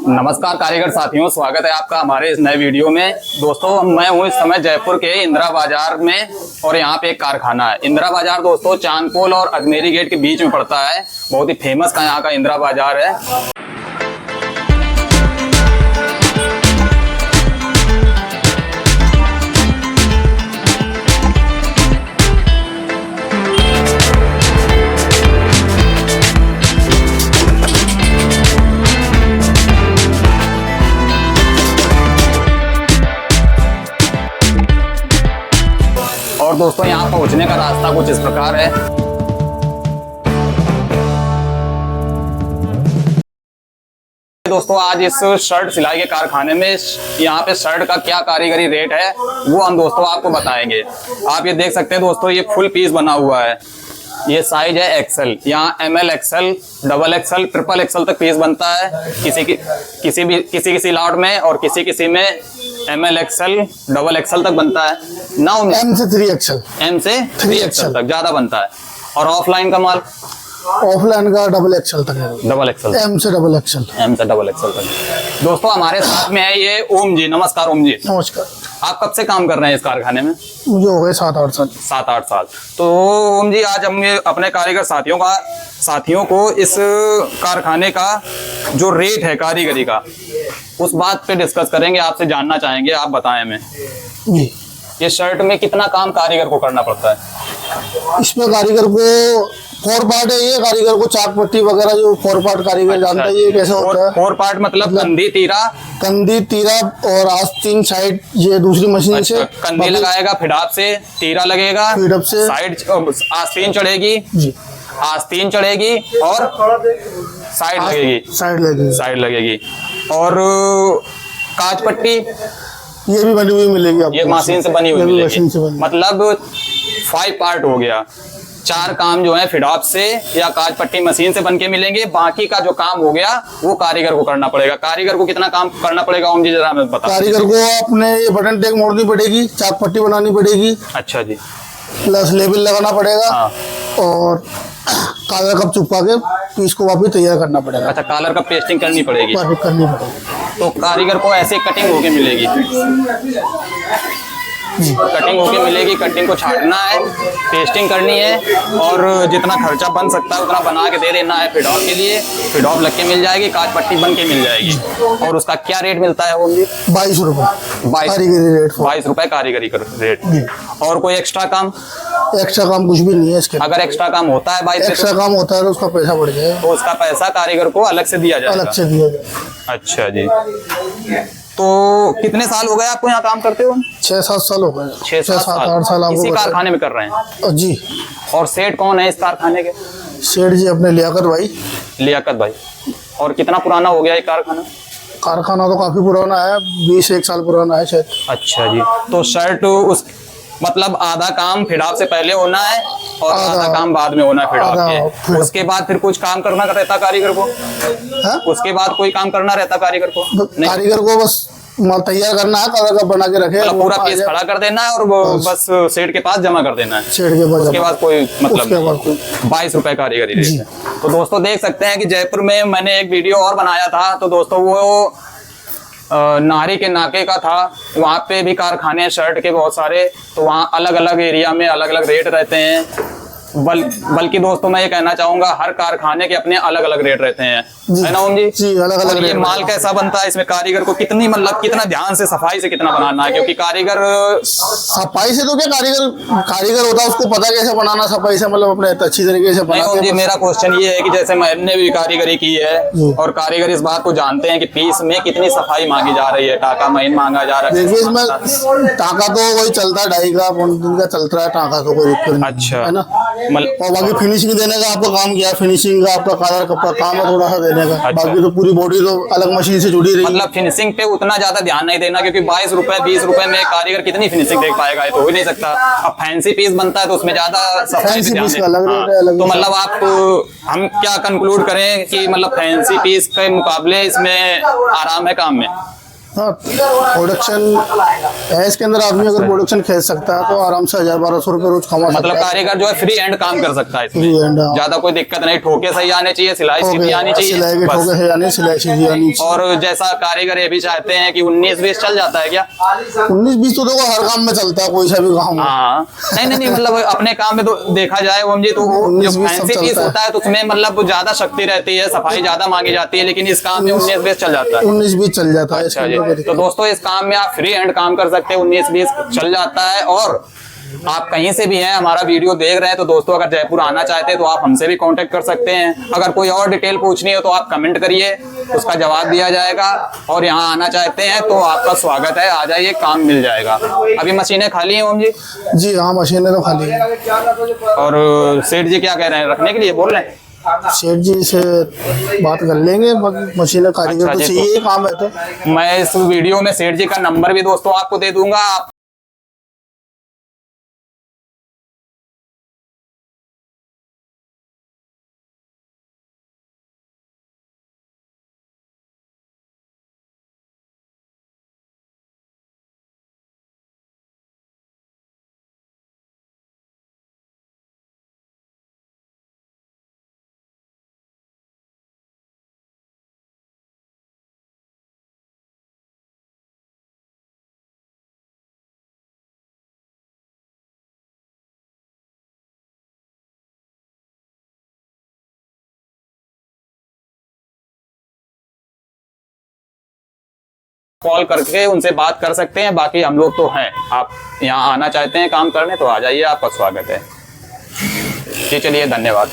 नमस्कार कारीगर साथियों, स्वागत है आपका हमारे इस नए वीडियो में। दोस्तों मैं हूँ इस समय जयपुर के इंदिरा बाजार में और यहाँ पे एक कारखाना है। इंदिरा बाजार दोस्तों चांदपोल और अजमेरी गेट के बीच में पड़ता है। बहुत ही फेमस का यहाँ का इंदिरा बाजार है। और दोस्तों यहाँ पहुँचने का रास्ता कुछ इस प्रकार है। दोस्तों आज इस शर्ट सिलाई के कारखाने में यहाँ पे शर्ट का क्या कारीगरी रेट है वो हम दोस्तों आपको बताएंगे। आप ये देख सकते हैं दोस्तों, ये फुल पीस बना हुआ है। ये साइज है एक्सेल। यहाँ ML XL, double XL, triple XL तक पीस बनता है। किसी लॉट में और किसी में ML XL, डबल XL तक बनता है। ना M से 3XL, M से 3XL तक ज्यादा बनता है। और ऑफलाइन का माल ऑफलाइन का डबल XL तक है। डबल XL, M से डबल XL, M से डबल XL तक। दोस्तों हमारे साथ में है ये ओम जी। नमस्कार ओम जी। नमस्कार। आप कब से काम कर रहे हैं इस कारखाने में? मुझे हो गए 7-8 साल। 7-8 साल। तो ओम जी आज हम अपने कारीगर साथियों को इस कारखाने का जो रेट है कारीगरी का उस बात पे डिस्कस करेंगे। आपसे जानना चाहेंगे, आप बताएं हमें जी। ये शर्ट में कितना काम कारीगर को करना पड़ता है? इसमें कारीगर को 4 पार्ट है। ये कारीगर को चाक पट्टी वगैरह जो 4 पार्ट कारीगर जानता है ये कैसे होता है। 4 पार्ट मतलब कंधी तीरा और आस्तीन साइड, ये दूसरी मशीन से कंधी लगाएगा, फिडाप से तीरा लगेगा, फिडाप से साइड आस्तीन चढ़ेगी जी, आस्तीन चढ़ेगी और साइड लगेगी और कांच पट्टी ये भी बनी हुई मिलेगी आपको। ये मशीन से बनी हुई मिलेगी। मतलब 5 पार्ट हो गया। 4 काम जो है फिडाप से या कांच पट्टी मशीन से बनके मिलेंगे। बाकी का जो काम हो गया वो कारीगर को करना पड़ेगा। कारीगर को कितना काम करना पड़ेगा ओम जी जरा हमें बता। कारीगर को अपने ये बटन टेक मोड़नी पड़ेगी, चाक पट्टी बनानी पड़ेगी। अच्छा जी। प्लस लेबल लगाना पड़ेगा। हाँ। और कॉलर कप चुपका के पीस को वापस तैयार करना पड़ेगा। अच्छा, कॉलर कप पेस्टिंग करनी पड़ेगी। करनी पड़ेगी। तो कारीगर को ऐसे कटिंग होके मिलेगी। कटिंग होके मिलेगी। कटिंग को छाटना है, पेस्टिंग करनी है और जितना खर्चा बन सकता है उतना बना के दे देना है। फिडॉप के लिए फिडॉप लग के मिल जाएगी, कांच पट्टी बन के मिल जाएगी। और उसका क्या रेट मिलता है ओम जी? 22 रुपए कारीगरी रेट। 22 रुपए कारीगरी का रेट। और कोई एक्स्ट्रा काम? एक्स्ट्रा काम कुछ भी नहीं है इसके। अगर एक्स्ट्रा काम होता है 22 एक्स्ट्रा काम होता है तो उसका पैसा बढ़ जाएगा। तो उसका पैसा कारीगर को अलग से दिया जाएगा। अलग से दिया जाएगा। अच्छा जी। तो कितने साल हो गए आपको यहाँ काम करते हो? 6-7 साल हो गए। 6-7-8 साल इसी कारखाने में कर रहे हैं जी। और सेठ कौन है इस कारखाने के? सेठ जी अपने लियाकत भाई। और कितना पुराना हो गया ये कारखाना? कारखाना तो काफी पुराना है, 20-1 साल पुराना है शायद। अच्छा जी। तो शर्ट उस मतलब आधा काम फिडाप से पहले होना है और आधा काम बाद में होना है फिडाप के। उसके बाद फिर कुछ काम करना रहता कारीगर को? उसके बाद कोई काम करना रहता कारीगर को? कारीगर को बस माल तैयार करना है, कलर का बना के रखे, मतलब पूरा पीस खड़ा कर देना है और वो बस सेठ के पास जमा कर देना है। सेठ के पास। उसके बाद कोई मतलब 22 रुपए कारीगरी रेट है। तो दोस्तों देख सकते हैं कि जयपुर में मैंने एक वीडियो और बनाया था। तो दोस्तों वो नाहरी के नाके का था। वहाँ पे भी कारखाने शर्ट के बहुत सारे। तो वहाँ अलग अलग एरिया में अलग अलग रेट रहते हैं। बल्कि दोस्तों मैं ये कहना चाहूंगा हर कारखाने के अपने अलग अलग रेट रहते हैं, है ना ओम जी? जी अलग अलग। ये माल कैसा बनता है, इसमें कारीगर को कितनी मतलब कितना ध्यान से सफाई से कितना बनाना है? क्योंकि कारीगर सफाई से तो क्या कारीगर होता है, उसको पता कैसे बनाना सफाई से, मतलब अपने अच्छी तरीके से बनाते हैं। मेरा क्वेश्चन ये है कि जैसे मैंने भी कारीगरी की है और कारीगर इस बात को जानते हैं कि पीस में कितनी सफाई मांगी जा रही है, टाका महीन मांगा जा रहा है। देखिए इसमें टाका तो वही चलता है 2.5 का 1 दिन का चलता है टाका, तो कोई दिक्कत नहीं। अच्छा है ना। और बाकी फिनिशिंग देने का आपका काम किया, फिनिशिंग का आपका कलर का काम है थोड़ा सा देने का। अच्छा। बाकी तो पूरी बॉडी तो अलग मशीन से जुड़ी रही। मतलब फिनिशिंग पे उतना ज्यादा ध्यान नहीं देना, क्योंकि 22 रुपए 20 रुपए में कारीगर कितनी फिनिशिंग देख पाएगा? ये तो हो ही नहीं सकता। अब फैंसी पीस बनता है तो उसमें ज्यादा सफाई पे ध्यान देना। तो मतलब आप हम क्या कंक्लूड करें कि मतलब फैंसी पीस के मुकाबले इसमें आराम है काम में? हाँ, प्रोडक्शन है इसके अंदर। आदमी अगर प्रोडक्शन खींच सकता है तो आराम से 1000-1200 रुपए रोज कमा सकता मतलब है। कारीगर जो है फ्री हैंड काम कर सकता है इसमें। फ्री हैंड, हाँ। ज्यादा कोई दिक्कत नहीं, ठोके सही आने चाहिए, सिलाई सीधी आनी सिलाई चाहिए के बस। ठोके से यानी सिलाई सीधी आनी चाहिए। और जैसा कारीगर ये भी चाहते हैं कि 19-20 चल जाता है क्या? 19-20 तो देखो हर काम में चलता है, कोई सा भी काम हो। हाँ, नहीं मतलब अपने काम में तो देखा जाए ओम जी, तो वो जो 19-20 सब फैंसी पीस चलता है। होता है तो उसमें मतलब ज्यादा शक्ति रहती है, सफाई ज्यादा मांगी जाती है, लेकिन इस काम में 19-20 चल जाता है। 19-20 चल जाता है इसके अच्छा अंदर कोई जी, तो दिक्कत दोस्तों इस काम में आप फ्री हैंड काम कर सकते हैं, 19-20 चल जाता है। और आप कहीं से भी हैं, हमारा वीडियो देख रहे हैं, तो दोस्तों अगर जयपुर आना चाहते हैं तो आप हमसे भी कांटेक्ट कर सकते हैं। अगर कोई और डिटेल पूछनी हो तो आप कमेंट करिए, उसका जवाब दिया जाएगा। और यहाँ आना चाहते हैं तो आपका स्वागत है, आ जाइए, काम मिल जाएगा। अभी मशीनें खाली हैं ओम जी? जी हाँ, मशीनें तो खाली है। और सेठ जी क्या कह रहे हैं, रखने के लिए बोल रहे हैं? सेठ जी से बात कर लेंगे, बाकी मशीनें कारीगर तो अच्छा जी, चाहिए ही काम है तो। मैं इस वीडियो में सेठ जी का नंबर भी दोस्तों आपको दे दूंगा। आप कॉल करके उनसे बात कर सकते हैं, बाकी हम लोग तो हैं। आप यहाँ आना चाहते हैं काम करने तो आ जाइए, आपका स्वागत है जी। चलिए, धन्यवाद।